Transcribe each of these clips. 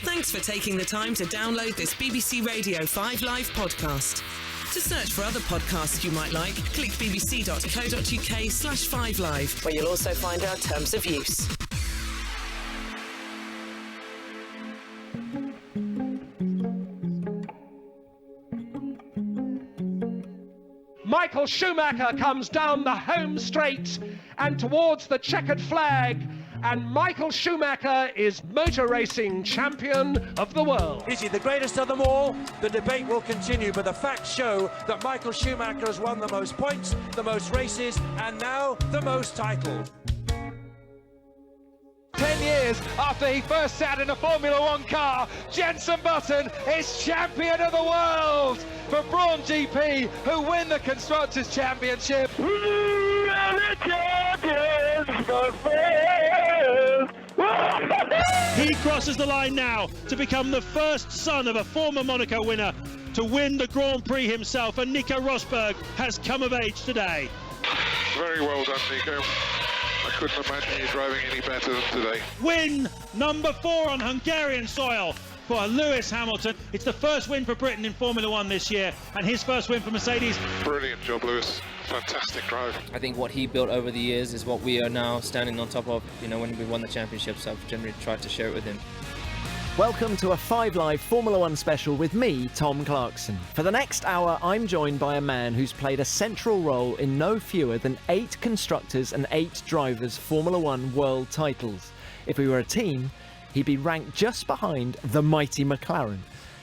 Thanks for taking the time to download this BBC Radio 5 Live podcast. To search for other podcasts you might like, click bbc.co.uk/5live, where you'll also find our terms of use. Michael Schumacher comes down the home straight and towards the checkered flag, and Michael Schumacher is motor racing champion of the world. Is he the greatest of them all? The debate will continue, but the facts show that Michael Schumacher has won the most points, the most races, and now the most titles. 10 years after he first sat in a Formula One car, Jenson Button is champion of the world for Brawn GP, who win the Constructors' Championship. He crosses the line now to become the first son of a former Monaco winner to win the Grand Prix himself, and Nico Rosberg has come of age today. Very well done, Nico. I couldn't imagine you driving any better than today. Win number 4 on Hungarian soil for Lewis Hamilton. It's the first win for Britain in Formula One this year, and his first win for Mercedes. Brilliant job, Lewis. Fantastic drive. I think what he built over the years is what we are now standing on top of. You know, when we won the championships, I've generally tried to share it with him. Welcome to a 5 Live Formula One special with me, Tom Clarkson. For the next hour, I'm joined by a man who's played a central role in no fewer than 8 constructors and 8 drivers' Formula One world titles. If we were a team, he'd be ranked just behind the mighty McLaren.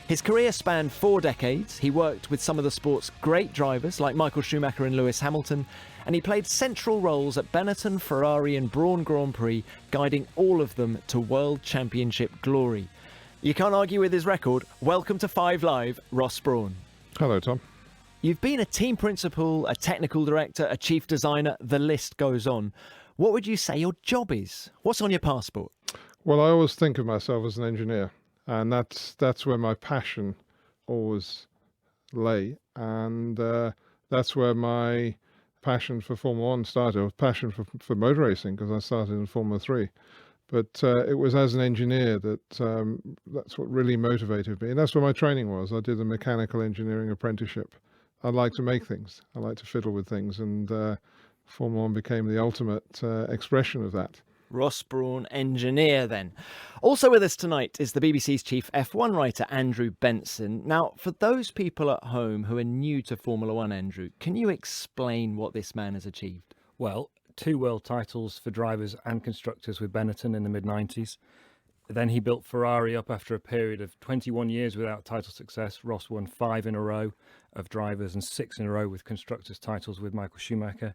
His career spanned 4 decades. He worked with some of the sport's great drivers like Michael Schumacher and Lewis Hamilton, and he played central roles at Benetton, Ferrari and Brawn Grand Prix, guiding all of them to World Championship glory. You can't argue with his record. Welcome to 5 Live, Ross Brawn. Hello, Tom. You've been a team principal, a technical director, a chief designer, the list goes on. What would you say your job is? What's on your passport? Well, I always think of myself as an engineer, and that's where my passion always lay, and that's where my passion for Formula One started, or passion for motor racing, because I started in Formula 3. But it was as an engineer that that's what really motivated me. And that's where my training was. I did a mechanical engineering apprenticeship. I like to make things. I like to fiddle with things. And Formula One became the ultimate expression of that. Ross Brawn, engineer then. Also with us tonight is the BBC's chief F1 writer, Andrew Benson. Now, for those people at home who are new to Formula One, Andrew, can you explain what this man has achieved? Well, 2 world titles for drivers and constructors with Benetton in the mid-90s. Then he built Ferrari up after a period of 21 years without title success. Ross won 5 in a row of drivers and 6 in a row with constructors titles with Michael Schumacher.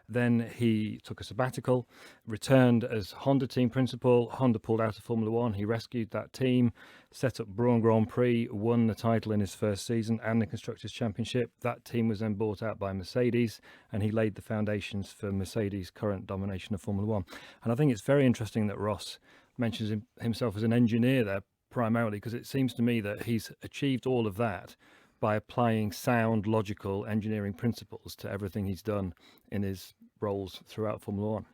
Then he took a sabbatical, returned as Honda team principal. Honda pulled out of Formula One. He rescued that team, set up Brawn Grand Prix, won the title in his first season and the Constructors' Championship. That team was then bought out by Mercedes, and he laid the foundations for Mercedes' current domination of Formula One. And I think it's very interesting that Ross mentions himself as an engineer there, primarily because it seems to me that he's achieved all of that by applying sound, logical engineering principles to everything he's done in his roles throughout Formula One.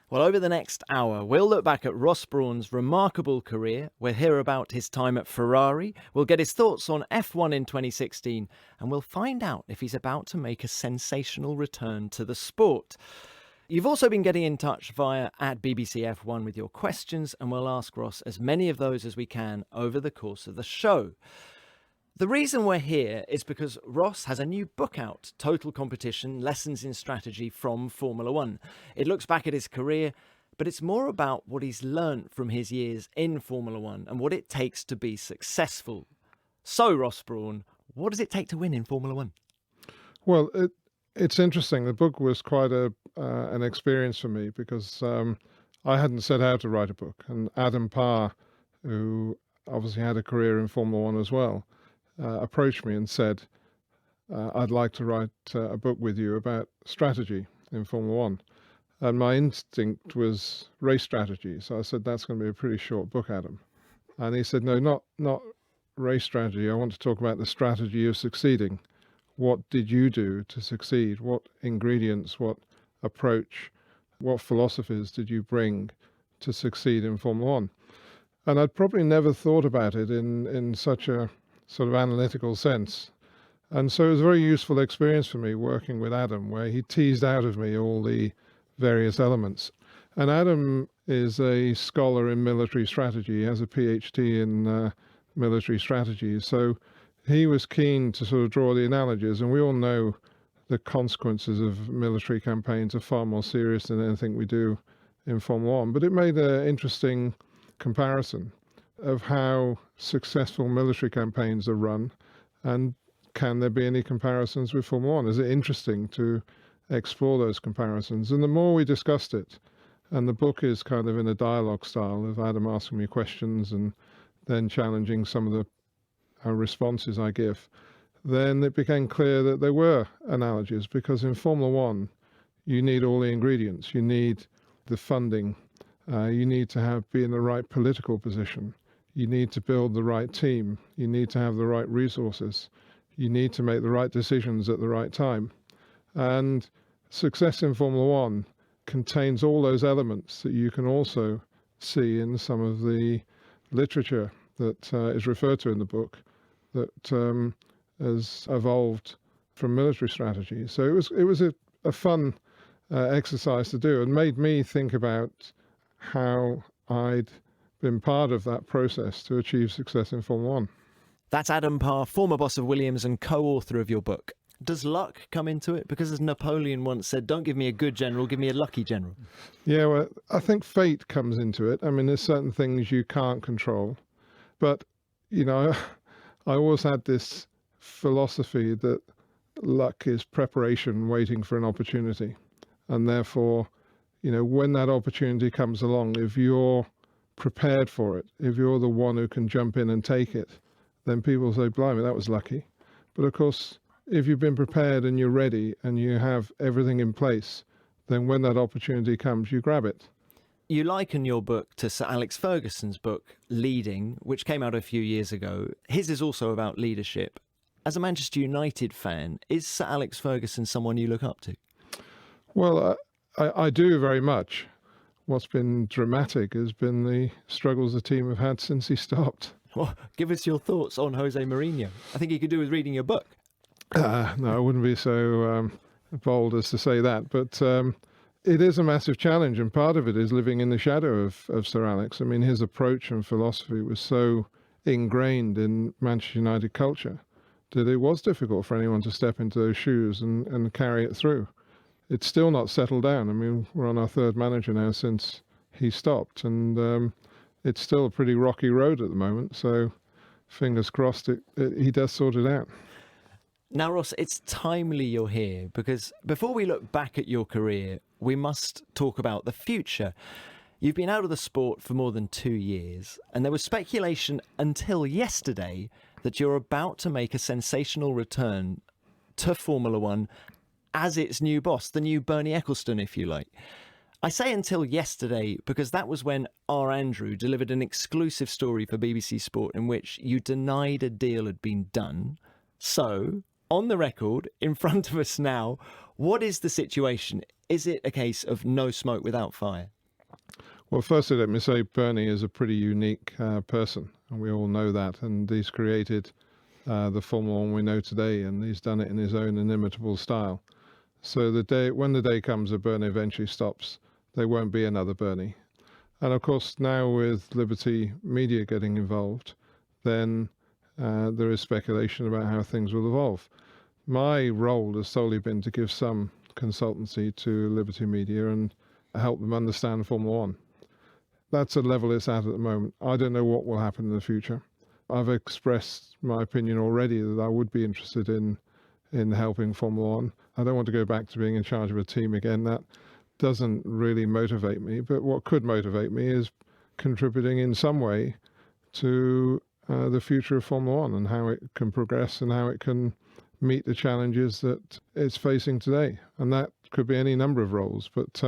Well, over the next hour, we'll look back at Ross Brawn's remarkable career. We'll hear about his time at Ferrari. We'll get his thoughts on F1 in 2016. And we'll find out if he's about to make a sensational return to the sport. You've also been getting in touch via @BBCF1 with your questions, and we'll ask Ross as many of those as we can over the course of the show. The reason we're here is because Ross has a new book out, Total Competition, Lessons in Strategy from Formula One. It looks back at his career, but it's more about what he's learnt from his years in Formula One and what it takes to be successful. So, Ross Brawn, what does it take to win in Formula One? Well, it's interesting. The book was quite an experience for me because I hadn't set out to write a book. And Adam Parr, who obviously had a career in Formula One as well, approached me and said, I'd like to write a book with you about strategy in Formula One. And my instinct was race strategy. So I said, that's going to be a pretty short book, Adam. And he said, no, not race strategy. I want to talk about the strategy of succeeding. What did you do to succeed? What ingredients, what approach, what philosophies did you bring to succeed in Formula One? And I'd probably never thought about it in such a sort of analytical sense. And so it was a very useful experience for me working with Adam, where he teased out of me all the various elements. And Adam is a scholar in military strategy. He has a PhD in military strategy. So he was keen to sort of draw the analogies. And we all know the consequences of military campaigns are far more serious than anything we do in Formula One. But it made an interesting comparison of how successful military campaigns are run, and can there be any comparisons with Formula One? Is it interesting to explore those comparisons? And the more we discussed it, and the book is kind of in a dialogue style of Adam asking me questions and then challenging some of the responses I give, then it became clear that there were analogies, because in Formula One, you need all the ingredients. You need the funding. You need to be in the right political position. You need to build the right team. You need to have the right resources. You need to make the right decisions at the right time. And success in Formula One contains all those elements that you can also see in some of the literature that is referred to in the book that has evolved from military strategy. So it was a fun exercise to do, and made me think about how I'd been part of that process to achieve success in Formula One. That's Adam Parr, former boss of Williams and co-author of your book. Does luck come into it? Because as Napoleon once said, don't give me a good general, give me a lucky general. Yeah, well, I think fate comes into it. I mean, there's certain things you can't control. But, you know, I always had this philosophy that luck is preparation waiting for an opportunity. And therefore, you know, when that opportunity comes along, if you're prepared for it, if you're the one who can jump in and take it, then people say, blimey, that was lucky. But of course, if you've been prepared and you're ready and you have everything in place, then when that opportunity comes, you grab it. You liken your book to Sir Alex Ferguson's book, Leading, which came out a few years ago. His is also about leadership. As a Manchester United fan, is Sir Alex Ferguson someone you look up to? Well, I do very much. What's been dramatic has been the struggles the team have had since he stopped. Well, give us your thoughts on Jose Mourinho. I think he could do with reading your book. No, I wouldn't be so bold as to say that. But it is a massive challenge, and part of it is living in the shadow of Sir Alex. I mean, his approach and philosophy was so ingrained in Manchester United culture that it was difficult for anyone to step into those shoes and carry it through. It's still not settled down. I mean, we're on our third manager now since he stopped, and it's still a pretty rocky road at the moment. So fingers crossed he does sort it out. Now, Ross, it's timely you're here, because before we look back at your career, we must talk about the future. You've been out of the sport for more than 2 years, and there was speculation until yesterday that you're about to make a sensational return to Formula One as its new boss, the new Bernie Ecclestone, if you like. I say until yesterday because that was when R. Andrew delivered an exclusive story for BBC Sport in which you denied a deal had been done. So, on the record, in front of us now, what is the situation? Is it a case of no smoke without fire? Well, firstly, let me say Bernie is a pretty unique person, and we all know that. And he's created the Formula One we know today, and he's done it in his own inimitable style. So when the day comes that Bernie eventually stops, there won't be another Bernie. And of course, now with Liberty Media getting involved, then there is speculation about how things will evolve. My role has solely been to give some consultancy to Liberty Media and help them understand Formula One. That's a level it's at the moment. I don't know what will happen in the future. I've expressed my opinion already that I would be interested in helping Formula One. I don't want to go back to being in charge of a team again. That doesn't really motivate me. But what could motivate me is contributing in some way to the future of Formula One and how it can progress and how it can meet the challenges that it's facing today. And that could be any number of roles. But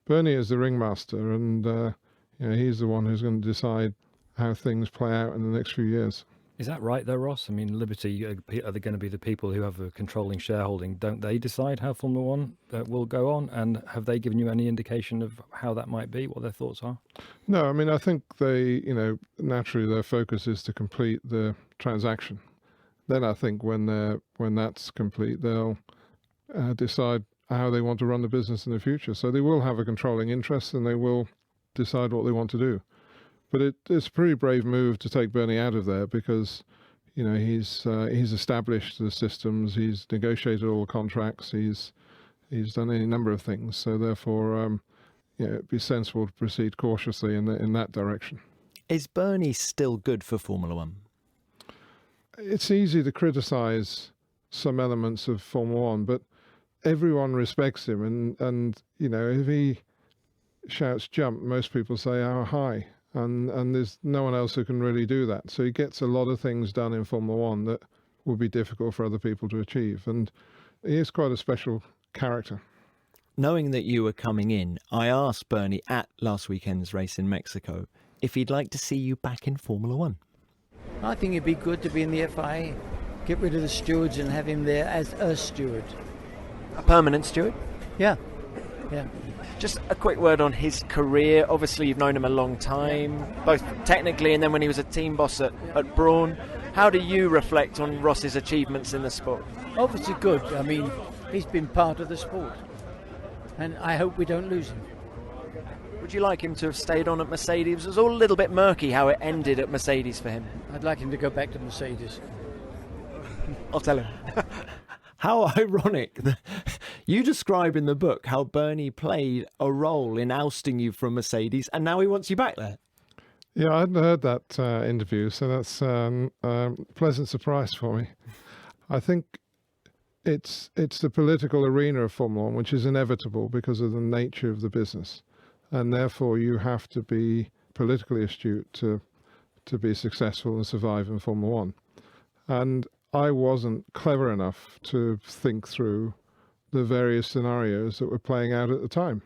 Bernie is the ringmaster, and he's the one who's going to decide how things play out in the next few years. Is that right, though, Ross? I mean, Liberty are they going to be the people who have a controlling shareholding? Don't they decide how Formula One will go on? And have they given you any indication of how that might be, what their thoughts are? No, I mean, I think they, naturally their focus is to complete the transaction. Then I think when that's complete, they'll decide how they want to run the business in the future. So they will have a controlling interest and they will decide what they want to do. But it's a pretty brave move to take Bernie out of there because, he's established the systems, he's negotiated all the contracts, he's done any number of things. So therefore, it'd be sensible to proceed cautiously in that direction. Is Bernie still good for Formula One? It's easy to criticise some elements of Formula One, but everyone respects him, and if he shouts jump, most people say how high. And there's no one else who can really do that. So he gets a lot of things done in Formula One that would be difficult for other people to achieve. And he is quite a special character. Knowing that you were coming in, I asked Bernie at last weekend's race in Mexico if he'd like to see you back in Formula One. I think it'd be good to be in the FIA. Get rid of the stewards and have him there as a steward. A permanent steward? Yeah. Just a quick word on his career. Obviously, you've known him a long time, both technically and then when he was a team boss at Brawn. How do you reflect on Ross's achievements in the sport? Obviously good. I mean, he's been part of the sport. And I hope we don't lose him. Would you like him to have stayed on at Mercedes? It was all a little bit murky how it ended at Mercedes for him. I'd like him to go back to Mercedes. I'll tell him. How ironic that you describe in the book how Bernie played a role in ousting you from Mercedes, and now he wants you back there. Yeah, I hadn't heard that interview, so that's a pleasant surprise for me. I think it's the political arena of Formula One, which is inevitable because of the nature of the business, and therefore you have to be politically astute to be successful and survive in Formula One. And I wasn't clever enough to think through the various scenarios that were playing out at the time.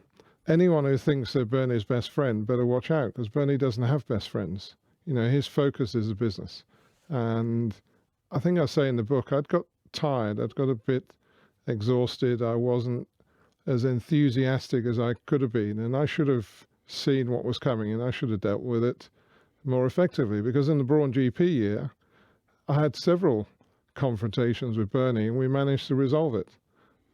Anyone who thinks they're Bernie's best friend better watch out, because Bernie doesn't have best friends. His focus is a business. And I think I say in the book, I'd got tired, I'd got a bit exhausted, I wasn't as enthusiastic as I could have been, and I should have seen what was coming and I should have dealt with it more effectively, because in the Brawn GP year, I had several confrontations with Bernie and we managed to resolve it.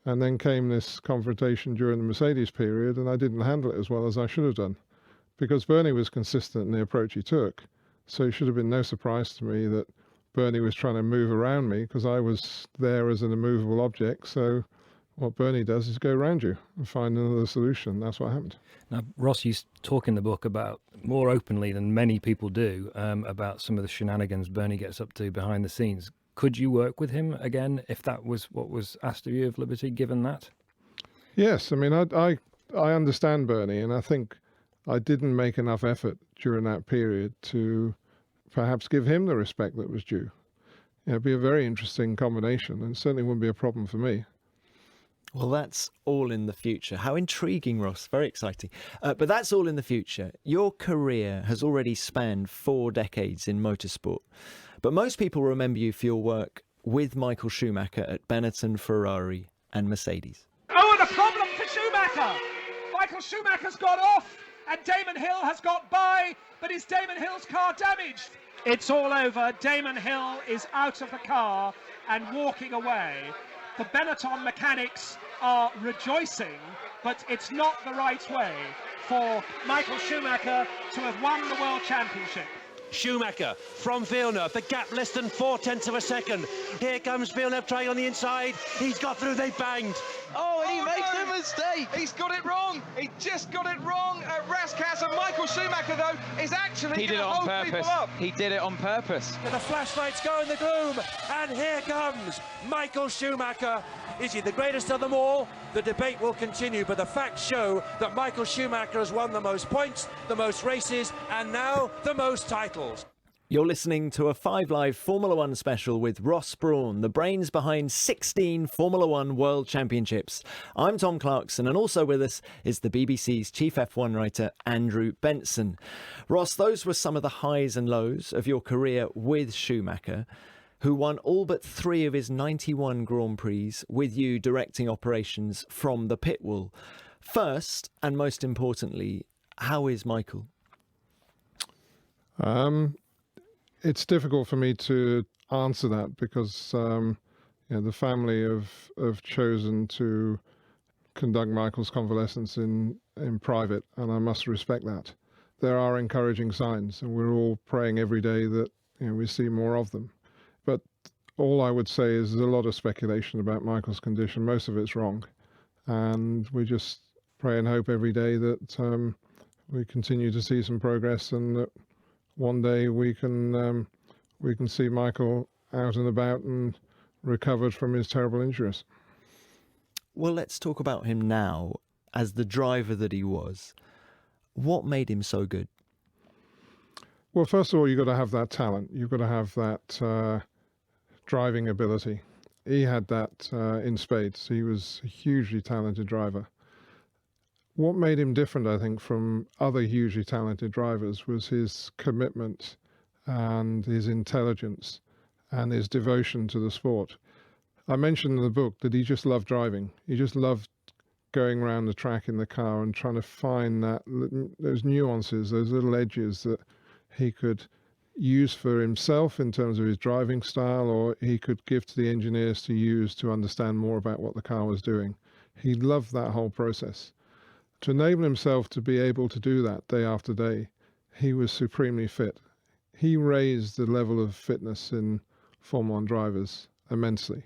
And then came this confrontation during the Mercedes period and I didn't handle it as well as I should have done, because Bernie was consistent in the approach he took. So it should have been no surprise to me that Bernie was trying to move around me, because I was there as an immovable object. So what Bernie does is go around you and find another solution. That's what happened. Now, Ross, you talk in the book about, more openly than many people do, about some of the shenanigans Bernie gets up to behind the scenes. Could you work with him again if that was what was asked of you of Liberty, given that? Yes, I mean, I understand Bernie, and I think I didn't make enough effort during that period to perhaps give him the respect that was due. It'd be a very interesting combination, and certainly wouldn't be a problem for me. Well, that's all in the future. How intriguing, Ross. Very exciting. But that's all in the future. Your career has already spanned 4 decades in motorsport. But most people remember you for your work with Michael Schumacher at Benetton, Ferrari and Mercedes. Oh, and a problem for Schumacher! Michael Schumacher's got off and Damon Hill has got by, but is Damon Hill's car damaged? It's all over. Damon Hill is out of the car and walking away. The Benetton mechanics are rejoicing, but it's not the right way for Michael Schumacher to have won the World Championship. Schumacher from Villeneuve, the gap less than 0.4 of a second. Here comes Villeneuve trying on the inside. He's got through, they banged. Oh, and he makes a mistake. He's got it wrong. He just got it wrong at Rascasse. And Michael Schumacher, though, is actually going to hold people up. He did it on purpose. And the flashlights go in the gloom. And here comes Michael Schumacher. Is he the greatest of them all? The debate will continue, but the facts show that Michael Schumacher has won the most points, the most races, and now the most titles. You're listening to a 5 Live Formula One special with Ross Brawn, the brains behind 16 Formula One World Championships. I'm Tom Clarkson, and also with us is the BBC's chief F1 writer, Andrew Benson. Ross, those were some of the highs and lows of your career with Schumacher, who won all but 3 of his 91 Grand Prix with you directing operations from the pit wall. First, and most importantly, how is Michael? It's difficult for me to answer that because the family have chosen to conduct Michael's convalescence in private, and I must respect that. There are encouraging signs, and we're all praying every day that we see more of them. But all I would say is there's a lot of speculation about Michael's condition. Most of it's wrong, and we just pray and hope every day that we continue to see some progress, and that one day we can see Michael out and about and recovered from his terrible injuries. Well, let's talk about him now as the driver that he was. What made him so good? Well, first of all, you've got to have that talent. You've got to have that driving ability. He had that in spades. He was a hugely talented driver. What made him different, I think, from other hugely talented drivers was his commitment and his intelligence and his devotion to the sport. I mentioned in the book that he just loved driving. He just loved going around the track in the car and trying to find those nuances, those little edges that he could use for himself in terms of his driving style, or he could give to the engineers to use to understand more about what the car was doing. He loved that whole process. To enable himself to be able to do that day after day, he was supremely fit. He raised the level of fitness in Formula One drivers immensely.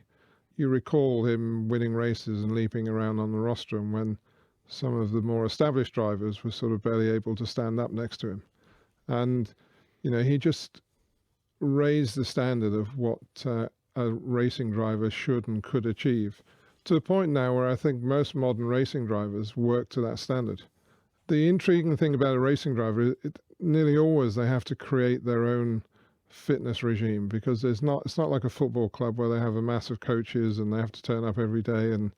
You recall him winning races and leaping around on the rostrum when some of the more established drivers were sort of barely able to stand up next to him. And, he just raised the standard of what a racing driver should and could achieve, to the point now where I think most modern racing drivers work to that standard. The intriguing thing about a racing driver, nearly always they have to create their own fitness regime, because it's not like a football club where they have a mass of coaches and they have to turn up every day and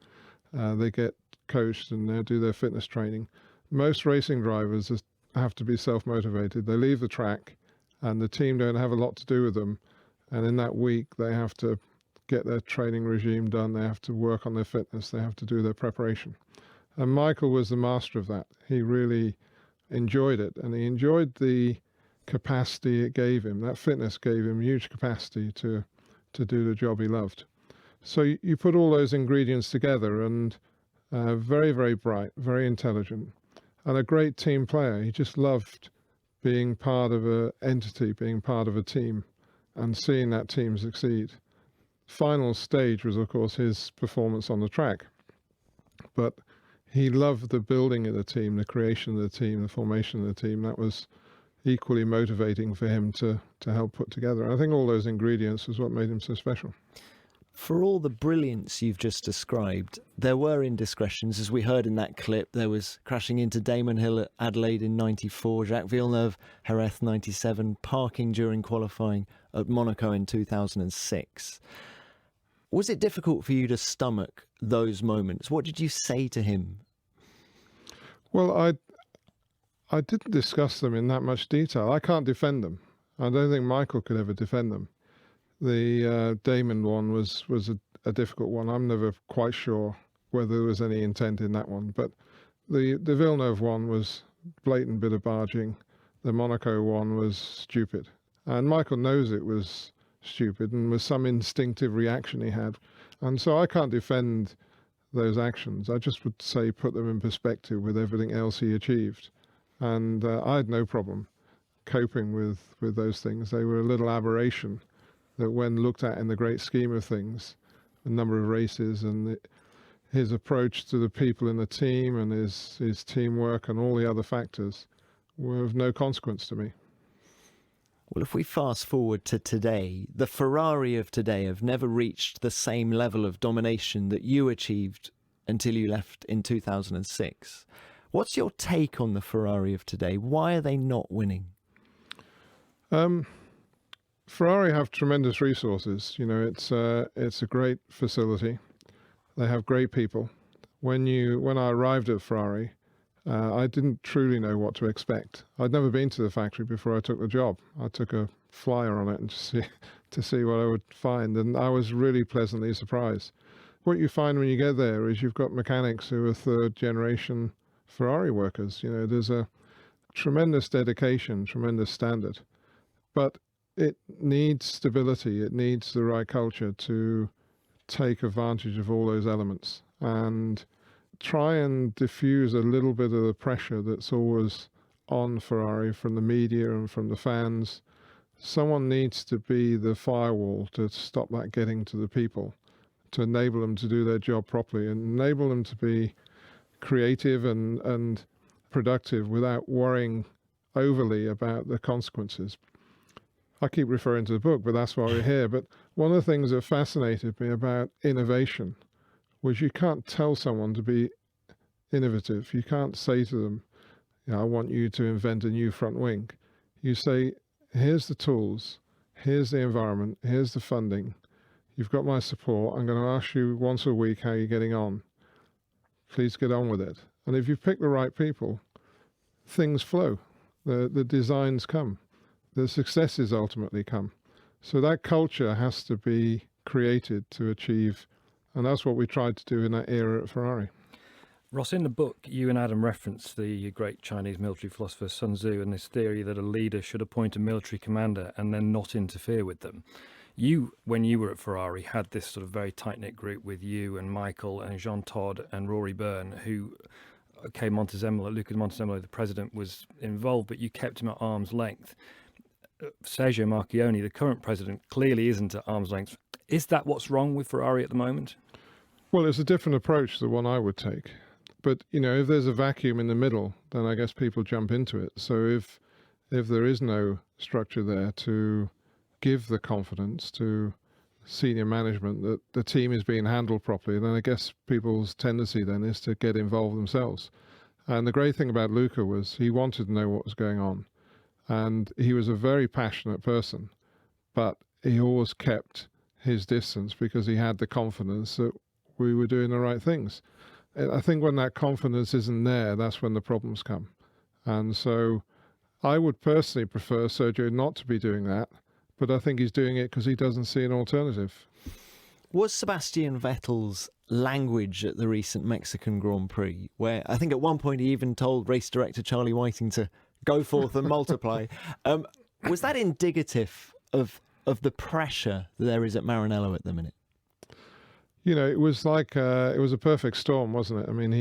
they get coached and they do their fitness training. Most racing drivers have to be self-motivated. They leave the track and the team don't have a lot to do with them, and in that week they have to get their training regime done, they have to work on their fitness, they have to do their preparation. And Michael was the master of that. He really enjoyed it, and he enjoyed the capacity it gave him. That fitness gave him huge capacity to do the job he loved. So you put all those ingredients together, and very, very bright, very intelligent, and a great team player. He just loved being part of an entity, being part of a team, and seeing that team succeed. Final stage was, of course, his performance on the track, but he loved the building of the team, the creation of the team, the formation of the team. That was equally motivating for him to help put together. I think all those ingredients was what made him so special. For all the brilliance you've just described, there were indiscretions. As we heard in that clip, there was crashing into Damon Hill at Adelaide in 94, Jacques Villeneuve, Jerez 97, parking during qualifying at Monaco in 2006. Was it difficult for you to stomach those moments? What did you say to him? Well, I didn't discuss them in that much detail. I can't defend them. I don't think Michael could ever defend them. The Damon one was a difficult one. I'm never quite sure whether there was any intent in that one. But the Villeneuve one was blatant bit of barging. The Monaco one was stupid. And Michael knows it was stupid and was some instinctive reaction he had. And so I can't defend those actions. I just would say put them in perspective with everything else he achieved. And I had no problem coping with those things. They were a little aberration that, when looked at in the great scheme of things, the number of races and his approach to the people in the team and his teamwork and all the other factors, were of no consequence to me. Well, if we fast forward to today, the Ferrari of today have never reached the same level of domination that you achieved until you left in 2006. What's your take on the Ferrari of today? Why are they not winning? Ferrari have tremendous resources. You know, it's a great facility. They have great people. When I arrived at Ferrari, I didn't truly know what to expect. I'd never been to the factory before I took the job. I took a flyer on it and to see what I would find, and I was really pleasantly surprised. What you find when you get there is you've got mechanics who are third generation Ferrari workers. You know, there's a tremendous dedication, tremendous standard, but it needs stability. It needs the right culture to take advantage of all those elements and try and diffuse a little bit of the pressure that's always on Ferrari from the media and from the fans. Someone needs to be the firewall to stop that getting to the people, to enable them to do their job properly and enable them to be creative and productive without worrying overly about the consequences. I keep referring to the book, but that's why we're here. But one of the things that fascinated me about innovation was you can't tell someone to be innovative. You can't say to them, you know, I want you to invent a new front wing. You say, here's the tools, here's the environment, here's the funding. You've got my support. I'm going to ask you once a week how you're getting on. Please get on with it. And if you pick the right people, things flow. The designs come. The successes ultimately come. So that culture has to be created to achieve, and that's what we tried to do in that era at Ferrari. Ross, in the book, you and Adam reference the great Chinese military philosopher Sun Tzu and this theory that a leader should appoint a military commander and then not interfere with them. You, when you were at Ferrari, had this sort of very tight-knit group with you and Michael and Jean Todt and Rory Byrne, who Luca Montezemolo, the president, was involved, but you kept him at arm's length. Sergio Marchionne, the current president, clearly isn't at arm's length. Is that what's wrong with Ferrari at the moment? Well, it's a different approach to the one I would take. But, you know, if there's a vacuum in the middle, then I guess people jump into it. So if there is no structure there to give the confidence to senior management that the team is being handled properly, then I guess people's tendency then is to get involved themselves. And the great thing about Luca was he wanted to know what was going on. And he was a very passionate person, but he always kept his distance because he had the confidence that we were doing the right things. I think when that confidence isn't there, that's when the problems come. And so I would personally prefer Sergio not to be doing that, but I think he's doing it because he doesn't see an alternative. Was Sebastian Vettel's language at the recent Mexican Grand Prix, where I think at one point he even told race director Charlie Whiting to go forth and multiply, was that indicative of the pressure there is at Maranello at the minute? You know, it was like it was a perfect storm, wasn't it? I mean,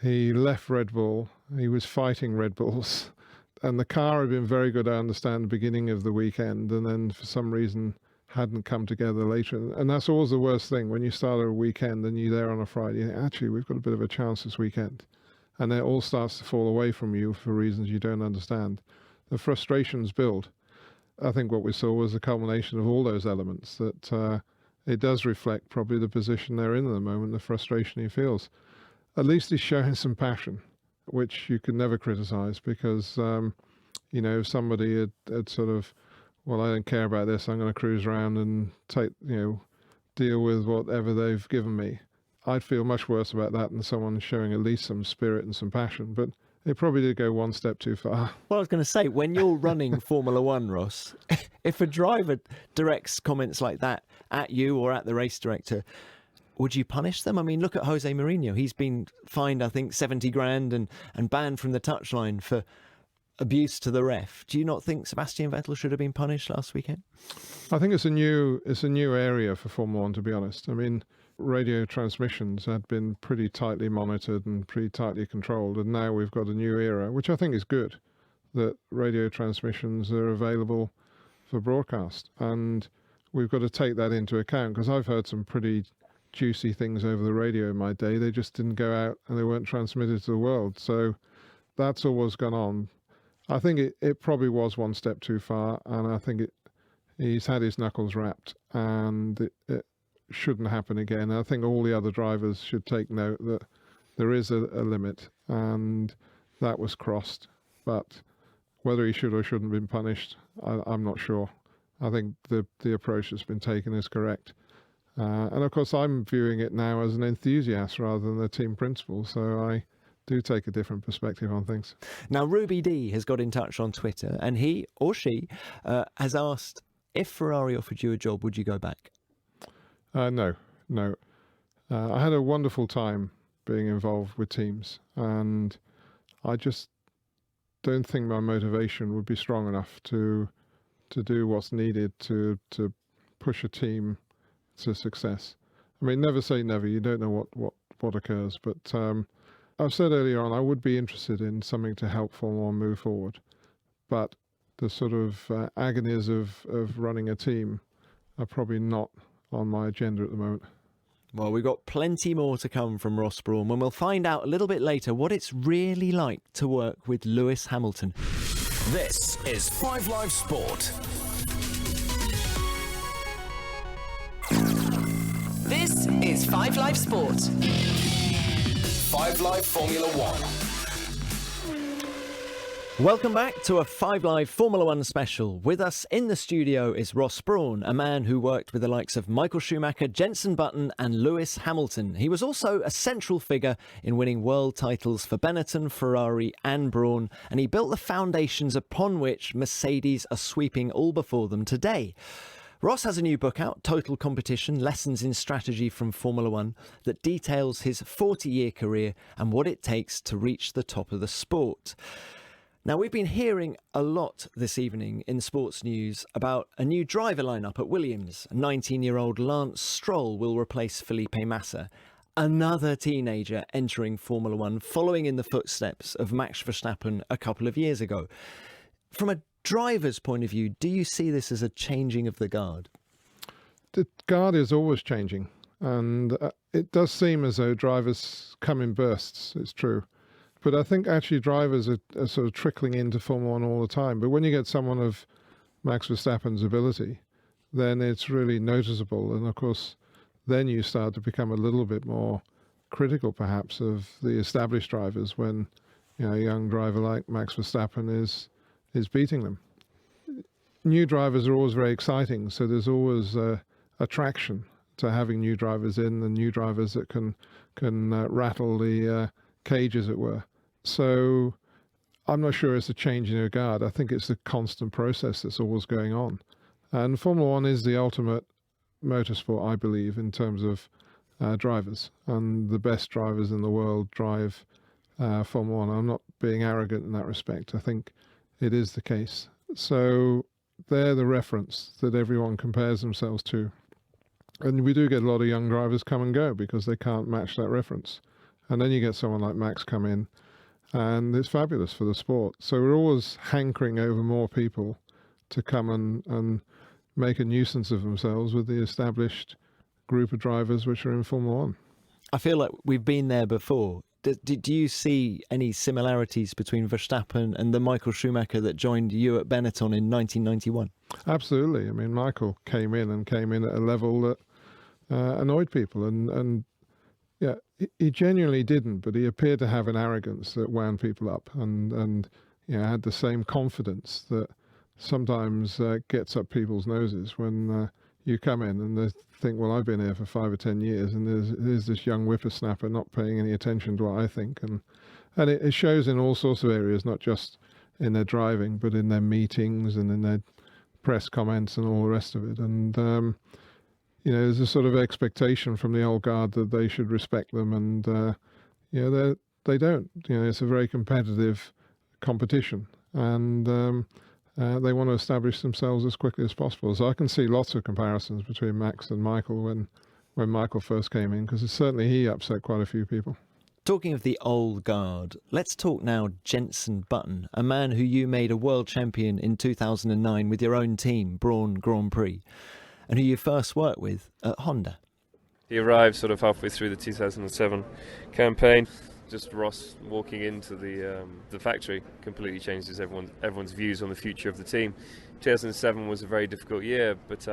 he left Red Bull, he was fighting Red Bulls, and the car had been very good, I understand, at the beginning of the weekend, and then for some reason hadn't come together later. And that's always the worst thing, when you start a weekend and you're there on a Friday, you think, actually, we've got a bit of a chance this weekend. And then it all starts to fall away from you for reasons you don't understand. The frustrations build. I think what we saw was a culmination of all those elements, that it does reflect probably the position they're in at the moment, the frustration he feels. At least he's showing some passion, which you can never criticize, because, you know, if somebody had sort of, well, I don't care about this, I'm going to cruise around and deal with whatever they've given me, I'd feel much worse about that than someone showing at least some spirit and some passion. But it probably did go one step too far. Well, I was going to say, when you're running Formula One, Ross, if a driver directs comments like that at you or at the race director, would you punish them? I mean, look at Jose Mourinho. He's been fined, I think, 70 grand and banned from the touchline for abuse to the ref. Do you not think Sebastian Vettel should have been punished last weekend? I think it's a new area for Formula One, to be honest. I mean, radio transmissions had been pretty tightly monitored and pretty tightly controlled, and now we've got a new era, which I think is good, that radio transmissions are available for broadcast. And we've got to take that into account, because I've heard some pretty juicy things over the radio in my day. They just didn't go out and they weren't transmitted to the world. So that's always gone on. I think it probably was one step too far, and I think he's had his knuckles rapped, and it shouldn't happen again. I think all the other drivers should take note that there is a limit, and that was crossed. But whether he should or shouldn't have been punished, I'm not sure. I think the approach that's been taken is correct. And of course, I'm viewing it now as an enthusiast rather than a team principal, so I do take a different perspective on things. Now, Ruby D has got in touch on Twitter, and he or she has asked, if Ferrari offered you a job, would you go back? No. I had a wonderful time being involved with teams, and I just don't think my motivation would be strong enough to do what's needed to push a team to success. I mean, never say never. You don't know what occurs, but I've said earlier on I would be interested in something to help Formula 1 move forward, but the sort of agonies of running a team are probably not on my agenda at the moment. Well, we've got plenty more to come from Ross Brawn, when we'll find out a little bit later what it's really like to work with Lewis Hamilton. This is 5 Live Sport. This is 5 Live Sport. 5 Live Formula 1. Welcome back to a 5 Live Formula 1 special. With us in the studio is Ross Brawn, a man who worked with the likes of Michael Schumacher, Jenson Button and Lewis Hamilton. He was also a central figure in winning world titles for Benetton, Ferrari and Brawn, and he built the foundations upon which Mercedes are sweeping all before them today. Ross has a new book out, Total Competition, Lessons in Strategy from Formula 1, that details his 40-year career and what it takes to reach the top of the sport. Now, we've been hearing a lot this evening in sports news about a new driver lineup at Williams. 19-year-old Lance Stroll will replace Felipe Massa, another teenager entering Formula 1, following in the footsteps of Max Verstappen a couple of years ago. From a driver's point of view, do you see this as a changing of the guard? The guard is always changing, and it does seem as though drivers come in bursts, it's true. But I think actually drivers are sort of trickling into Formula 1 all the time. But when you get someone of Max Verstappen's ability, then it's really noticeable. And of course, then you start to become a little bit more critical, perhaps, of the established drivers when, you know, a young driver like Max Verstappen is beating them. New drivers are always very exciting, so there's always attraction to having new drivers in, and new drivers that can rattle the cage, as it were. So I'm not sure it's a change in regard. I think it's the constant process that's always going on. And Formula 1 is the ultimate motorsport, I believe, in terms of drivers. And the best drivers in the world drive Formula 1. I'm not being arrogant in that respect. I think it is the case. So they're the reference that everyone compares themselves to. And we do get a lot of young drivers come and go because they can't match that reference. And then you get someone like Max come in, and it's fabulous for the sport. So we're always hankering over more people to come and make a nuisance of themselves with the established group of drivers which are in Formula 1. I feel like we've been there before. Do you see any similarities between Verstappen and the Michael Schumacher that joined you at Benetton in 1991? Absolutely. I mean, Michael came in at a level that annoyed people, and yeah, he genuinely didn't, but he appeared to have an arrogance that wound people up, and you know, had the same confidence that sometimes gets up people's noses when you come in and they think, well, I've been here for 5 or 10 years, and there's this young whippersnapper not paying any attention to what I think, and it shows in all sorts of areas, not just in their driving, but in their meetings and in their press comments and all the rest of it, and you know, there's a sort of expectation from the old guard that they should respect them, and you know, they don't. You know, it's a very competitive competition, and they want to establish themselves as quickly as possible. So I can see lots of comparisons between Max and Michael when Michael first came in, because certainly he upset quite a few people. Talking of the old guard, let's talk now Jenson Button, a man who you made a world champion in 2009 with your own team, Brawn Grand Prix, and who you first worked with at Honda. He arrived sort of halfway through the 2007 campaign. Just Ross walking into the factory completely changes everyone's views on the future of the team. 2007 was a very difficult year, but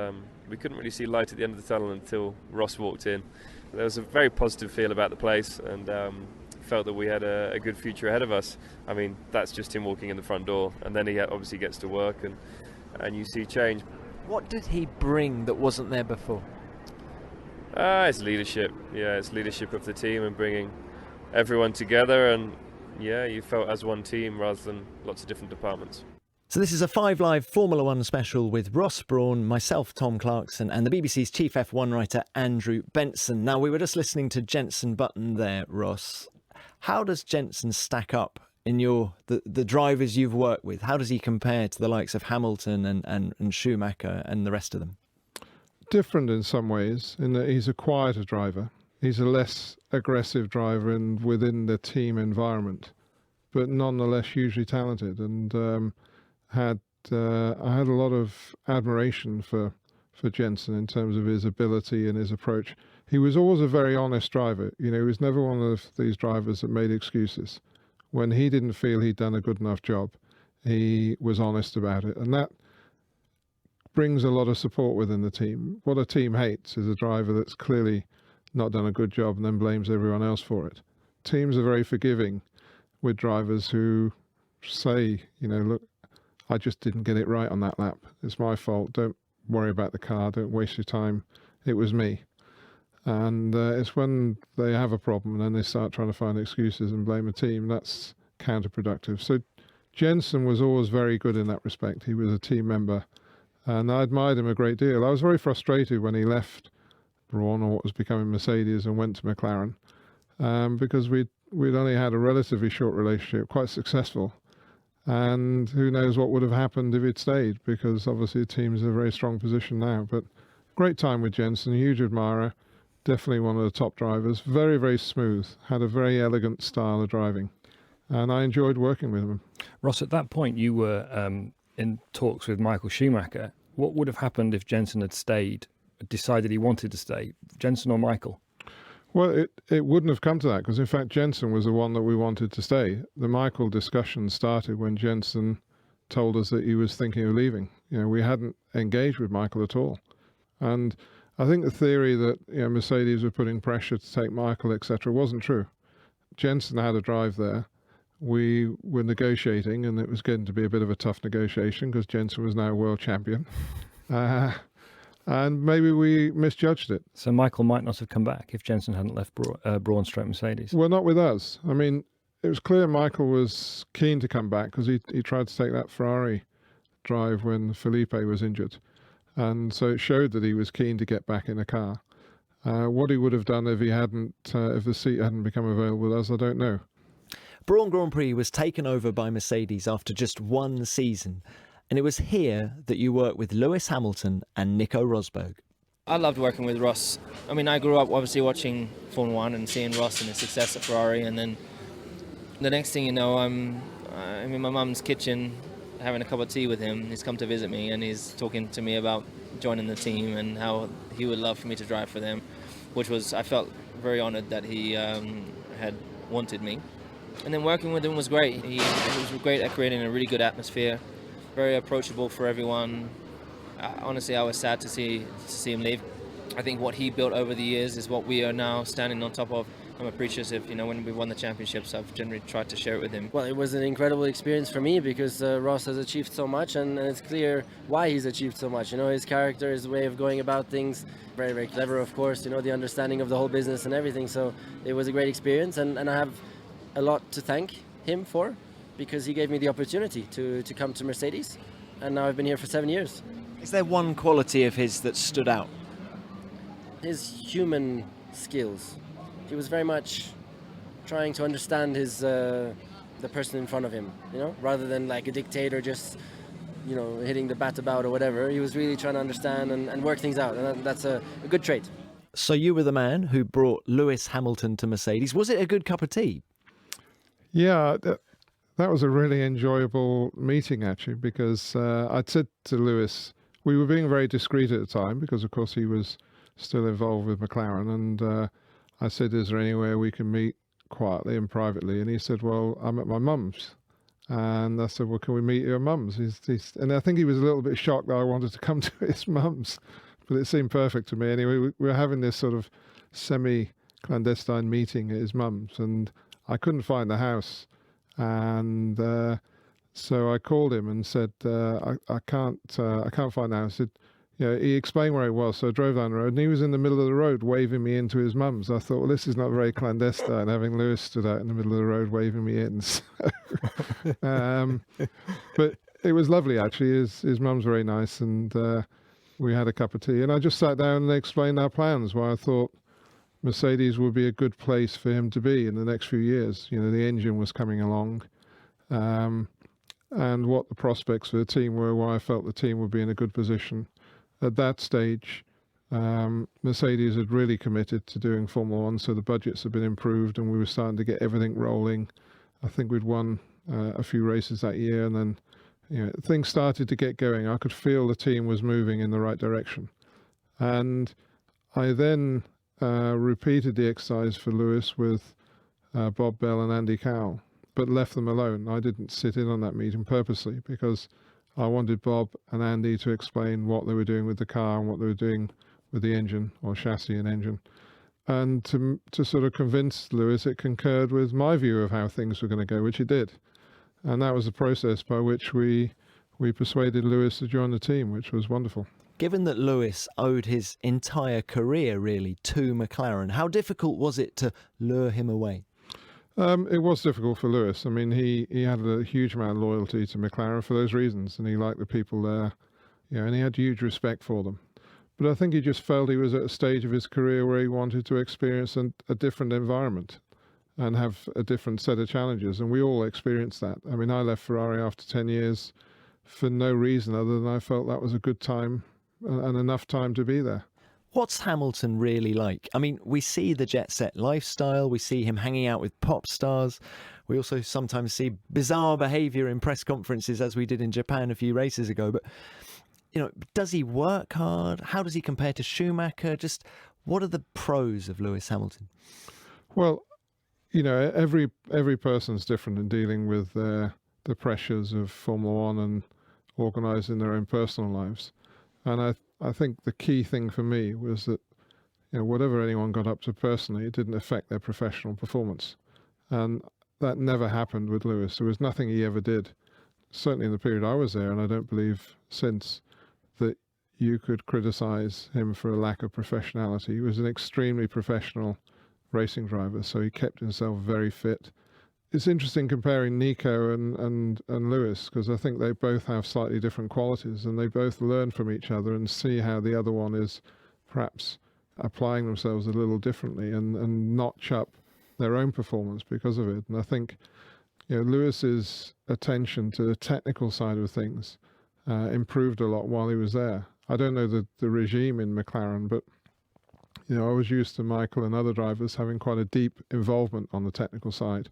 we couldn't really see light at the end of the tunnel until Ross walked in. There was a very positive feel about the place, and felt that we had a good future ahead of us. I mean, that's just him walking in the front door, and then he obviously gets to work, and you see change. What did he bring that wasn't there before? It's leadership. Yeah, it's leadership of the team and bringing everyone together, and yeah, you felt as one team rather than lots of different departments. So this is a 5 Live Formula 1 special with Ross Brawn, myself, Tom Clarkson, and the BBC's chief F1 writer, Andrew Benson. Now, we were just listening to Jenson Button there, Ross. How does Jenson stack up in the drivers you've worked with? How does he compare to the likes of Hamilton and Schumacher and the rest of them? Different in some ways, in that he's a quieter driver. He's a less aggressive driver within the team environment, but nonetheless hugely talented. And I had a lot of admiration for Jenson in terms of his ability and his approach. He was always a very honest driver. You know, he was never one of these drivers that made excuses. When he didn't feel he'd done a good enough job, he was honest about it. And that brings a lot of support within the team. What a team hates is a driver that's clearly not done a good job and then blames everyone else for it. Teams are very forgiving with drivers who say, you know, look, I just didn't get it right on that lap. It's my fault. Don't worry about the car. Don't waste your time. It was me. And it's when they have a problem and then they start trying to find excuses and blame a team, that's counterproductive. So Jenson was always very good in that respect. He was a team member, and I admired him a great deal. I was very frustrated when he left Brawn, or what was becoming Mercedes, and went to McLaren, because we'd only had a relatively short relationship, quite successful. And who knows what would have happened if he'd stayed, because obviously the team's in a very strong position now. But great time with Jenson, huge admirer, definitely one of the top drivers, very, very smooth, had a very elegant style of driving, and I enjoyed working with him. Ross, at that point you were in talks with Michael Schumacher. What would have happened if Jenson had stayed, decided he wanted to stay, Jenson or Michael? Well, it wouldn't have come to that, because in fact Jenson was the one that we wanted to stay. The Michael discussion started when Jenson told us that he was thinking of leaving. You know, we hadn't engaged with Michael at all. And I think the theory that, you know, Mercedes were putting pressure to take Michael, etc., wasn't true. Jenson had a drive there. We were negotiating, and it was getting to be a bit of a tough negotiation because Jenson was now a world champion. And maybe we misjudged it. So Michael might not have come back if Jenson hadn't left Brawn straight Mercedes. Well, not with us. I mean, it was clear Michael was keen to come back because he tried to take that Ferrari drive when Felipe was injured. And so it showed that he was keen to get back in a car. What he would have done if if the seat hadn't become available with us, I don't know. Brawn Grand Prix was taken over by Mercedes after just one season. And it was here that you worked with Lewis Hamilton and Nico Rosberg. I loved working with Ross. I mean, I grew up obviously watching Formula 1 and seeing Ross and his success at Ferrari, and then the next thing you know, I'm in my mum's kitchen having a cup of tea with him. He's come to visit me and he's talking to me about joining the team and how he would love for me to drive for them, which was, I felt very honoured that he had wanted me. And then working with him was great. He was great at creating a really good atmosphere, very approachable for everyone. Honestly, I was sad to see him leave. I think what he built over the years is what we are now standing on top of. I'm appreciative, you know, when we won the championships, I've generally tried to share it with him. Well, it was an incredible experience for me because Ross has achieved so much, and it's clear why he's achieved so much. You know, his character, his way of going about things, very, very clever, of course, you know, the understanding of the whole business and everything. So it was a great experience, and I have a lot to thank him for, because he gave me the opportunity to come to Mercedes, and now I've been here for 7 years. Is there one quality of his that stood out? His human skills. He was very much trying to understand the person in front of him, you know, rather than like a dictator just, you know, hitting the bat about or whatever. He was really trying to understand and work things out, and that's a good trait. So you were the man who brought Lewis Hamilton to Mercedes. Was it a good cup of tea? Yeah, that was a really enjoyable meeting, actually, because I'd said to Lewis, we were being very discreet at the time because, of course, he was still involved with McLaren, and I said, is there anywhere we can meet quietly and privately? And he said, well, I'm at my mum's. And I said, well, can we meet at your mum's? And I think he was a little bit shocked that I wanted to come to his mum's, but it seemed perfect to me. Anyway, we were having this sort of semi-clandestine meeting at his mum's, and I couldn't find the house. And so I called him and said, I can't find the house. I said, he explained where he was, so I drove down the road, and he was in the middle of the road waving me into his mum's. I thought, well, this is not very clandestine, having Lewis stood out in the middle of the road waving me in. So, but it was lovely, actually. His mum's very nice, and we had a cup of tea, and I just sat down and explained our plans, why I thought Mercedes would be a good place for him to be in the next few years. The engine was coming along, and what the prospects for the team were, why I felt the team would be in a good position. At that stage, Mercedes had really committed to doing Formula One, so the budgets had been improved and we were starting to get everything rolling. I think we'd won a few races that year, and then things started to get going. I could feel the team was moving in the right direction. And I then repeated the exercise for Lewis with Bob Bell and Andy Cowell, but left them alone. I didn't sit in on that meeting purposely because I wanted Bob and Andy to explain what they were doing with the car and what they were doing with the engine, or chassis and engine, and to sort of convince Lewis it concurred with my view of how things were going to go, which it did. And that was the process by which we persuaded Lewis to join the team, which was wonderful. Given that Lewis owed his entire career, really, to McLaren, how difficult was it to lure him away? It was difficult for Lewis. I mean, he had a huge amount of loyalty to McLaren for those reasons, and he liked the people there, and he had huge respect for them. But I think he just felt he was at a stage of his career where he wanted to experience a different environment and have a different set of challenges, and we all experienced that. I mean, I left Ferrari after 10 years for no reason other than I felt that was a good time and enough time to be there. What's Hamilton really like? I mean, we see the jet-set lifestyle, we see him hanging out with pop stars, we also sometimes see bizarre behaviour in press conferences, as we did in Japan a few races ago, but does he work hard? How does he compare to Schumacher? Just what are the pros of Lewis Hamilton? Well, every person's different in dealing with the pressures of Formula One and organising their own personal lives. And I think the key thing for me was that whatever anyone got up to personally, it didn't affect their professional performance. And that never happened with Lewis. There was nothing he ever did, certainly in the period I was there, and I don't believe since, that you could criticise him for a lack of professionality. He was an extremely professional racing driver, so he kept himself very fit. It's interesting comparing Nico and Lewis, because I think they both have slightly different qualities, and they both learn from each other and see how the other one is perhaps applying themselves a little differently and notch up their own performance because of it. And I think Lewis's attention to the technical side of things improved a lot while he was there. I don't know the regime in McLaren, but I was used to Michael and other drivers having quite a deep involvement on the technical side.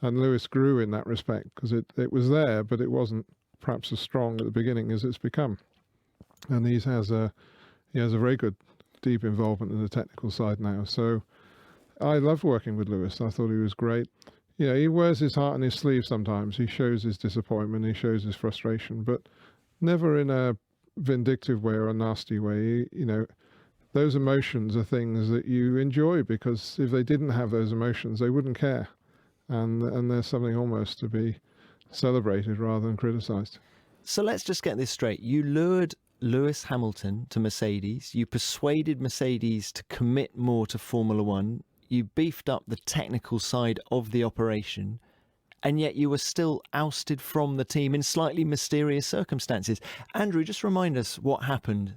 And Lewis grew in that respect because it was there, but it wasn't perhaps as strong at the beginning as it's become. And he has a very good deep involvement in the technical side now. So I loved working with Lewis. I thought he was great. He wears his heart on his sleeve sometimes. He shows his disappointment, he shows his frustration, but never in a vindictive way or a nasty way. Those emotions are things that you enjoy, because if they didn't have those emotions, they wouldn't care. And there's something almost to be celebrated rather than criticised. So let's just get this straight. You lured Lewis Hamilton to Mercedes. You persuaded Mercedes to commit more to Formula One. You beefed up the technical side of the operation. And yet you were still ousted from the team in slightly mysterious circumstances. Andrew, just remind us what happened.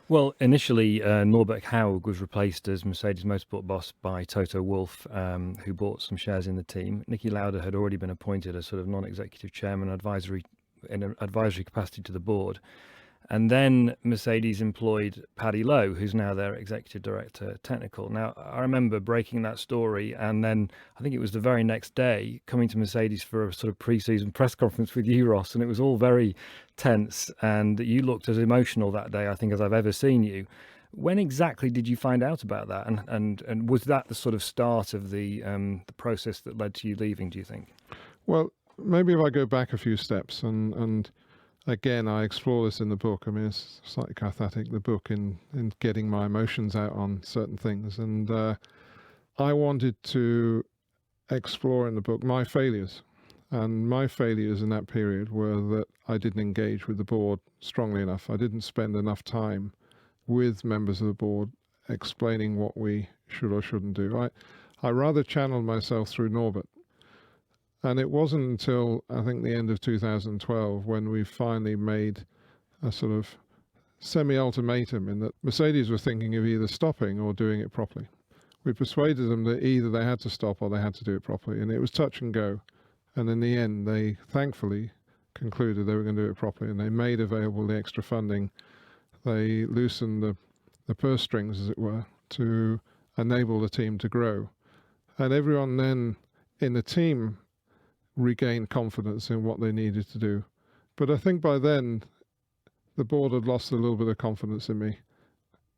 Well, initially, Norbert Haug was replaced as Mercedes Motorsport boss by Toto Wolff, who bought some shares in the team. Niki Lauda had already been appointed as sort of non-executive chairman, in an advisory capacity to the board. And then Mercedes employed Paddy Lowe, who's now their executive director technical. Now, I remember breaking that story, and then I think it was the very next day coming to Mercedes for a sort of pre-season press conference with you, Ross, and it was all very tense, and you looked as emotional that day, I think, as I've ever seen you. When exactly did you find out about that, and was that the sort of start of the process that led to you leaving, do you think? Well, maybe if I go back a few steps and again, I explore this in the book. I mean, it's slightly cathartic, the book, in getting my emotions out on certain things. And I wanted to explore in the book my failures And my failures in that period were that I didn't engage with the board strongly enough. I didn't spend enough time with members of the board explaining what we should or shouldn't do. I rather channeled myself through Norbert. And it wasn't until, I think, the end of 2012 when we finally made a sort of semi-ultimatum in that Mercedes were thinking of either stopping or doing it properly. We persuaded them that either they had to stop or they had to do it properly, and it was touch and go. And in the end, they thankfully concluded they were going to do it properly, and they made available the extra funding. They loosened the purse strings, as it were, to enable the team to grow. And everyone then in the team regained confidence in what they needed to do. But I think by then, the board had lost a little bit of confidence in me.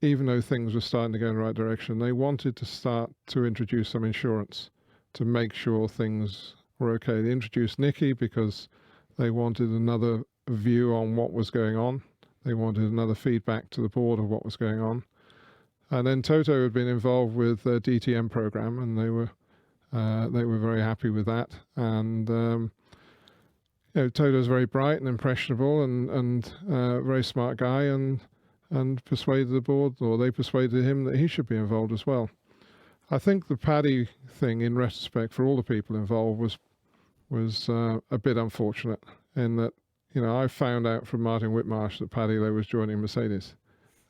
Even though things were starting to go in the right direction, they wanted to start to introduce some insurance to make sure things were okay. They introduced Nicky because they wanted another view on what was going on. They wanted another feedback to the board of what was going on. And then Toto had been involved with the DTM program, and they were very happy with that. And Toto's very bright and impressionable and a very smart guy, and persuaded the board, or they persuaded him, that he should be involved as well. I think the Paddy thing, in retrospect, for all the people involved, was a bit unfortunate in that, I found out from Martin Whitmarsh that Paddy Lowe was joining Mercedes.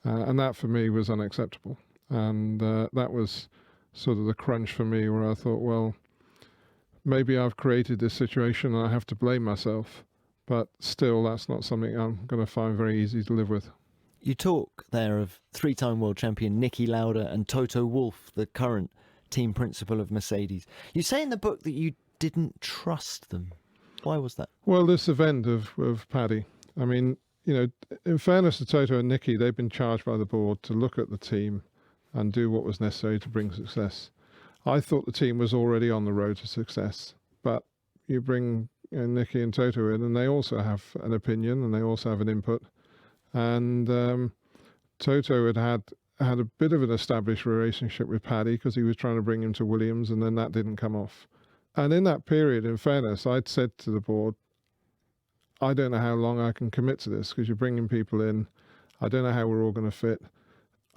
And that for me was unacceptable. And that was sort of the crunch for me, where I thought, well, maybe I've created this situation and I have to blame myself. But still, that's not something I'm going to find very easy to live with. You talk there of three-time world champion Niki Lauda and Toto Wolff, the current team principal of Mercedes. You say in the book that you didn't trust them. Why was that? Well, this event of Paddy, I mean, in fairness to Toto and Nicky, they've been charged by the board to look at the team and do what was necessary to bring success. I thought the team was already on the road to success, but you bring Nicky and Toto in, and they also have an opinion and they also have an input. And Toto had a bit of an established relationship with Paddy because he was trying to bring him to Williams, and then that didn't come off. And in that period, in fairness, I'd said to the board, I don't know how long I can commit to this because you're bringing people in. I don't know how we're all going to fit.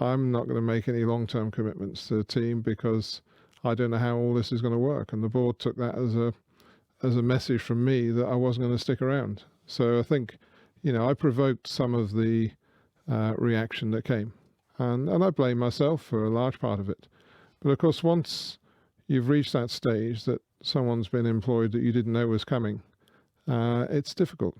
I'm not going to make any long-term commitments to the team because I don't know how all this is going to work. And the board took that as a message from me that I wasn't going to stick around. So I think, I provoked some of the reaction that came. And I blame myself for a large part of it. But of course, once you've reached that stage that someone's been employed that you didn't know was coming, it's difficult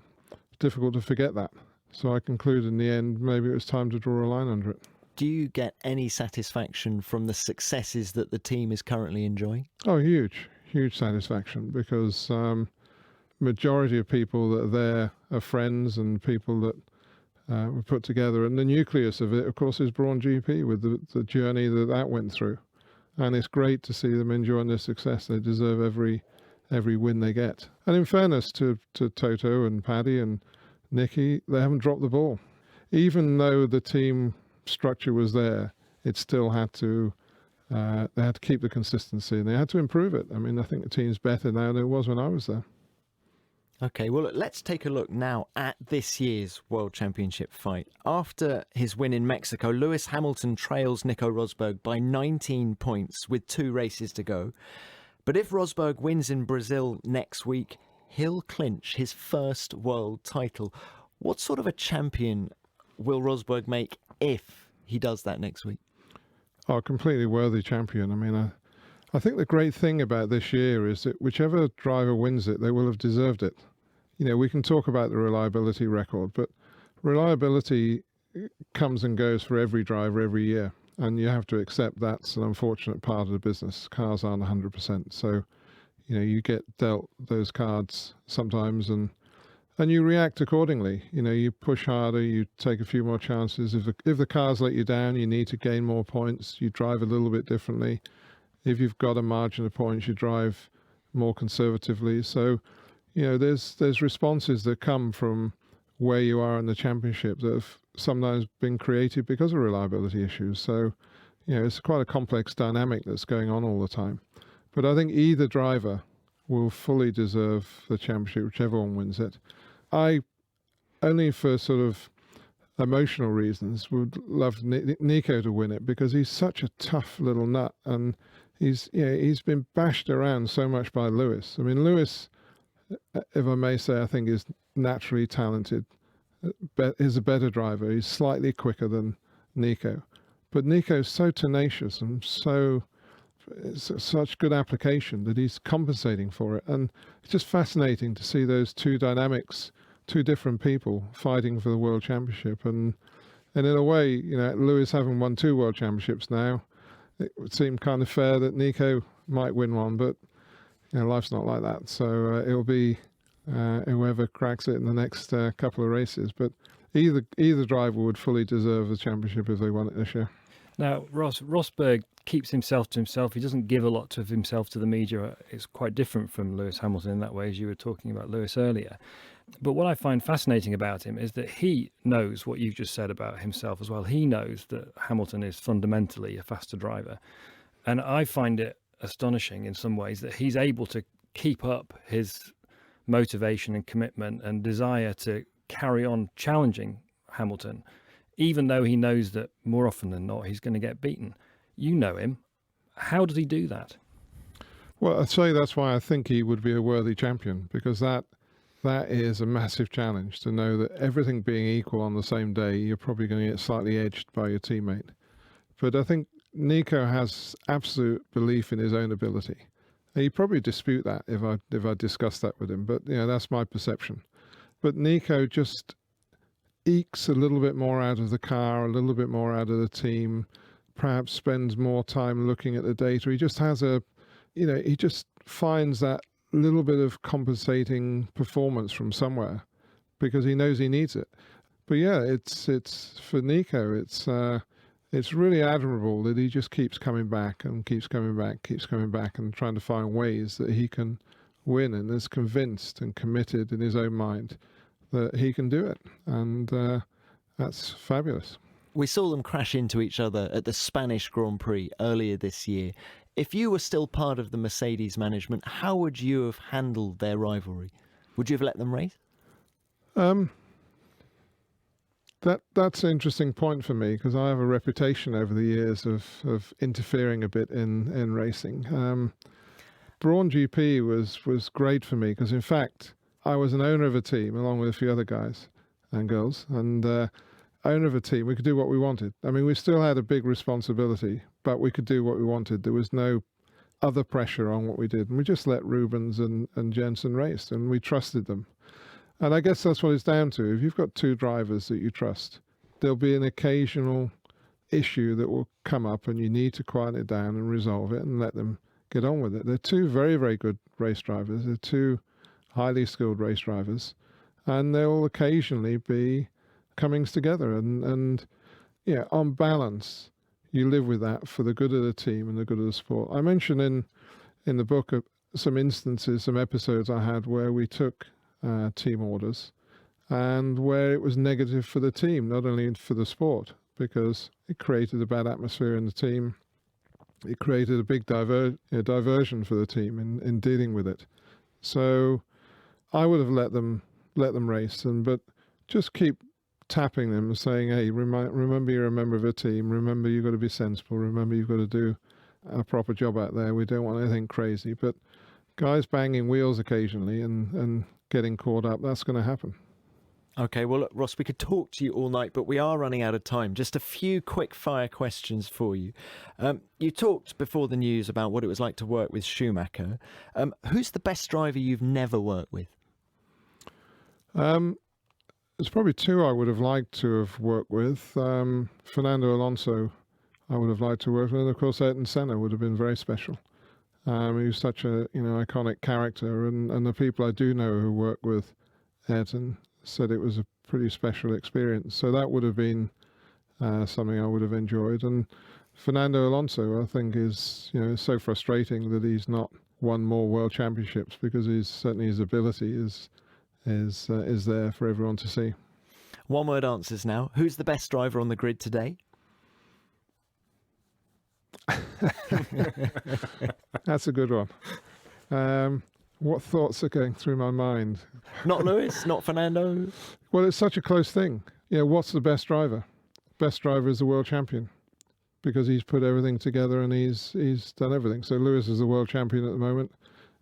to forget that. So I concluded in the end, maybe it was time to draw a line under it. Do you get any satisfaction from the successes that the team is currently enjoying? Oh, huge satisfaction, because majority of people that are there are friends and people that were put together. And the nucleus of it, of course, is Brawn GP with the journey that went through. And it's great to see them enjoying their success. They deserve every win they get. And in fairness to Toto and Paddy and Nicky, they haven't dropped the ball. Even though the team structure was there, it still had to they had to keep the consistency and they had to improve it. I mean, I think the team's better now than it was when I was there. Okay, well, let's take a look now at this year's World Championship fight. After his win in Mexico, Lewis Hamilton trails Nico Rosberg by 19 points with 2 races to go. But if Rosberg wins in Brazil next week, he'll clinch his first world title. What sort of a champion will Rosberg make if he does that next week? Oh, a completely worthy champion. I mean, I think the great thing about this year is that whichever driver wins it, they will have deserved it. We can talk about the reliability record, but reliability comes and goes for every driver every year. And you have to accept that's an unfortunate part of the business. Cars aren't 100%. So, you get dealt those cards sometimes and you react accordingly. You push harder, you take a few more chances. If the cars let you down, you need to gain more points. You drive a little bit differently. If you've got a margin of points, you drive more conservatively. So, there's responses that come from where you are in the championship that have sometimes been created because of reliability issues. So, it's quite a complex dynamic that's going on all the time. But I think either driver will fully deserve the championship, whichever one wins it. I, only for sort of emotional reasons, would love Nico to win it, because he's such a tough little nut, and he's been bashed around so much by Lewis. I mean, Lewis, if I may say, I think is naturally talented, is a better driver. He's slightly quicker than Nico, but Nico's so tenacious and such good application that he's compensating for it. And it's just fascinating to see those two dynamics, two different people fighting for the world championship. And in a way, Lewis having won 2 world championships now, it would seem kind of fair that Nico might win one, but life's not like that. So it'll be whoever cracks it in the next couple of races. But either driver would fully deserve the championship if they won it this year. Now, Rosberg keeps himself to himself. He doesn't give a lot of himself to the media. It's quite different from Lewis Hamilton in that way, as you were talking about Lewis earlier. But what I find fascinating about him is that he knows what you've just said about himself as well. He knows that Hamilton is fundamentally a faster driver. And I find it astonishing in some ways that he's able to keep up his motivation and commitment and desire to carry on challenging Hamilton, even though he knows that more often than not he's going to get beaten. You know him. How does he do that? Well, I'd say that's why I think he would be a worthy champion, because that is a massive challenge, to know that everything being equal on the same day, you're probably going to get slightly edged by your teammate. But I think Nico has absolute belief in his own ability. He'd probably dispute that if I discussed that with him, but that's my perception. But Nico just ekes a little bit more out of the car, a little bit more out of the team, perhaps spends more time looking at the data. He just has he just finds that little bit of compensating performance from somewhere, because he knows he needs it. But it's for Nico, it's really admirable that he just keeps coming back and keeps coming back and trying to find ways that he can win, and is convinced and committed in his own mind that he can do it. And that's fabulous. We saw them crash into each other at the Spanish Grand Prix earlier this year. If you were still part of the Mercedes management, how would you have handled their rivalry? Would you have let them race? That's an interesting point for me, because I have a reputation over the years of interfering a bit in racing. Brawn GP was great for me, because in fact I was an owner of a team along with a few other guys and girls, and owner of a team. We could do what we wanted. I mean, we still had a big responsibility, but we could do what we wanted. There was no other pressure on what we did, and we just let Rubens and Jensen race, and we trusted them. And I guess that's what it's down to. If you've got 2 drivers that you trust, there'll be an occasional issue that will come up, and you need to quiet it down and resolve it and let them get on with it. They're 2 very, very good race drivers. They're 2 highly skilled race drivers, and they'll occasionally be comings together. And on balance, you live with that for the good of the team and the good of the sport. I mentioned in the book some instances, some episodes I had where we took team orders, and where it was negative for the team, not only for the sport, because it created a bad atmosphere in the team. It created a big diversion for the team in dealing with it. So I would have let them race, but just keep tapping them and saying, hey, remember you're a member of a team, remember you've got to be sensible, remember you've got to do a proper job out there. We don't want anything crazy. But guys banging wheels occasionally and getting caught up, that's going to happen. Okay, well, look, Ross, we could talk to you all night, but we are running out of time. Just a few quick-fire questions for you. You talked before the news about what it was like to work with Schumacher. Who's the best driver you've never worked with? There's probably 2 I would have liked to have worked with. Fernando Alonso, I would have liked to work with, and of course Ayrton Senna would have been very special. He was such a iconic character, and the people I do know who work with Ayrton said it was a pretty special experience. So that would have been something I would have enjoyed. And Fernando Alonso, I think, is so frustrating that he's not won more world championships, because certainly his ability is there for everyone to see. One-word answers now. Who's the best driver on the grid today? That's a good one. What thoughts are going through my mind? Not Lewis, not Fernando. Well, it's such a close thing. What's the best driver? Best driver is the world champion, because he's put everything together and he's done everything. So Lewis is the world champion at the moment.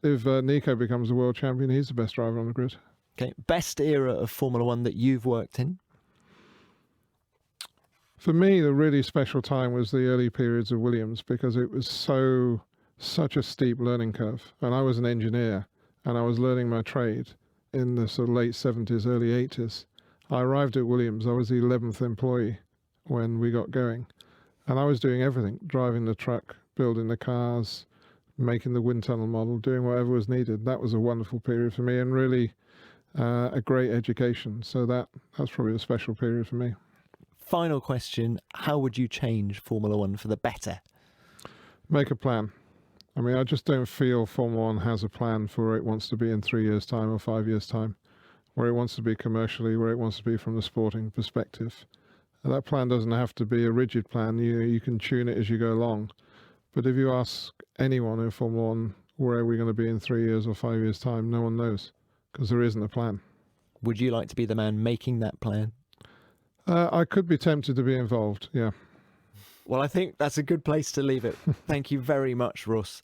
If Nico becomes the world champion, he's the best driver on the grid. Okay, best era of Formula One that you've worked in? For me, the really special time was the early periods of Williams, because it was such a steep learning curve. And I was an engineer and I was learning my trade in the sort of late 70s, early 80s. I arrived at Williams. I was the 11th employee when we got going. And I was doing everything, driving the truck, building the cars, making the wind tunnel model, doing whatever was needed. That was a wonderful period for me, and really a great education. So that's probably a special period for me. Final question, how would you change Formula One for the better? Make a plan. I mean, I just don't feel Formula One has a plan for where it wants to be in 3 years' time or 5 years' time, where it wants to be commercially, where it wants to be from the sporting perspective. And that plan doesn't have to be a rigid plan. You can tune it as you go along. But if you ask anyone in Formula One, where are we going to be in 3 years or 5 years' time, no one knows, because there isn't a plan. Would you like to be the man making that plan? I could be tempted to be involved, yeah. Well, I think that's a good place to leave it. Thank you very much, Ross.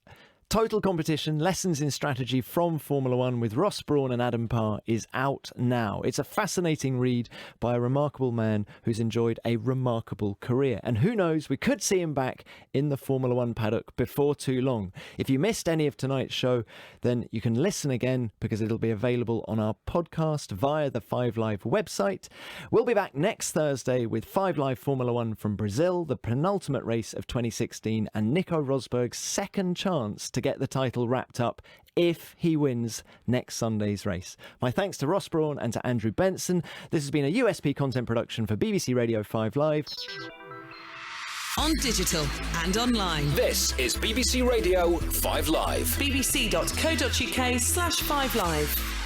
Total Competition, Lessons in Strategy from Formula One with Ross Brawn and Adam Parr is out now. It's a fascinating read by a remarkable man who's enjoyed a remarkable career. And who knows, we could see him back in the Formula One paddock before too long. If you missed any of tonight's show, then you can listen again, because it'll be available on our podcast via the 5 Live website. We'll be back next Thursday with 5 Live Formula One from Brazil, the penultimate race of 2016, and Nico Rosberg's second chance to get the title wrapped up if he wins next Sunday's race. My thanks to Ross Brawn and to Andrew Benson. This has been a USP content production for BBC Radio 5 Live. On digital and online. This is BBC Radio 5 Live. bbc.co.uk/5live.